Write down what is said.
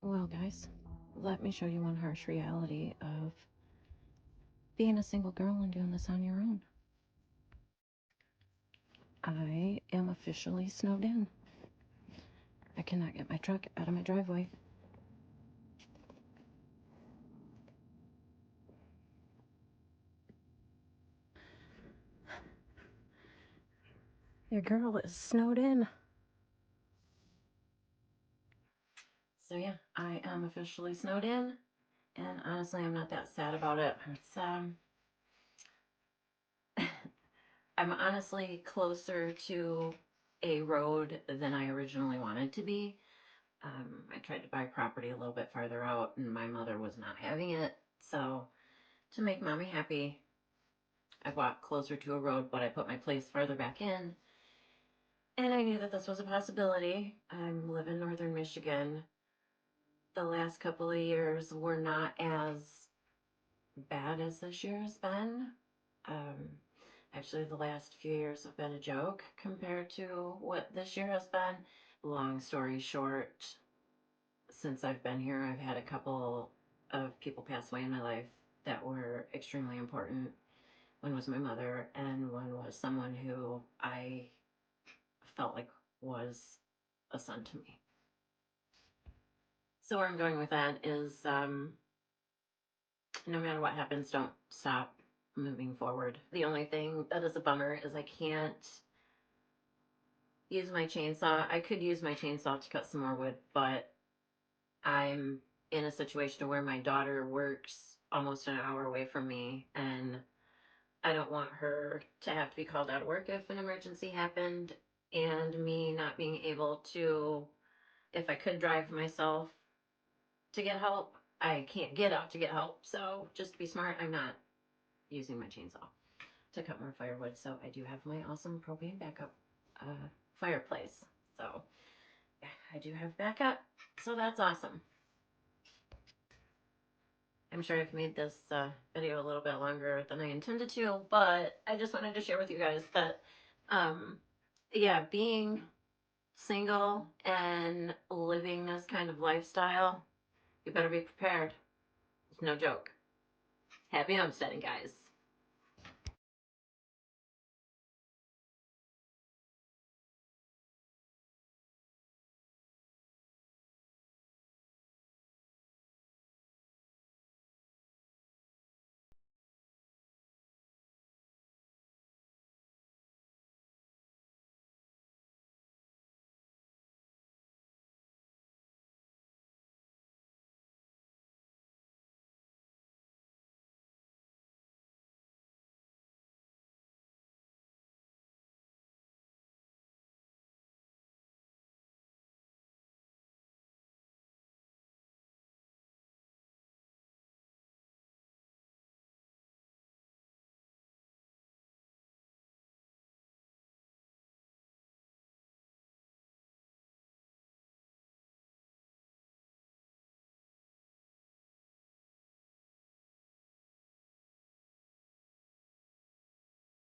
Well, guys, let me show you one harsh reality of being a single girl and doing this on your own. I am officially snowed in. I cannot get my truck out of my driveway. Your girl is snowed in. So yeah, I am officially snowed in, and honestly, I'm not that sad about it. It's I'm honestly closer to a road than I originally wanted to be. I tried to buy property a little bit farther out, and my mother was not having it. So to make mommy happy, I bought closer to a road, but I put my place farther back in. And I knew that this was a possibility. I live in northern Michigan. The last couple of years were not as bad as this year has been. Um, Actually, the last few years have been a joke compared to what this year has been. Long story short, since I've been here, I've had a couple of people pass away in my life that were extremely important. One was my mother, and one was someone who I felt like was a son to me. So where I'm going with that is, no matter what happens, don't stop moving forward. The only thing that is a bummer is I can't use my chainsaw. I could use my chainsaw to cut some more wood, but I'm in a situation where my daughter works almost an hour away from me, and I don't want her to have to be called out of work if an emergency happened, and me not being able to, if I could drive myself to get help, I can't get out to get help. So just to be smart, I'm not using my chainsaw to cut more firewood. So I do have my awesome propane backup fireplace. So yeah, I do have backup. So that's awesome. I'm sure I've made this video a little bit longer than I intended to, but I just wanted to share with you guys that, yeah, being single and living this kind of lifestyle, you better be prepared. It's no joke. Happy homesteading, guys.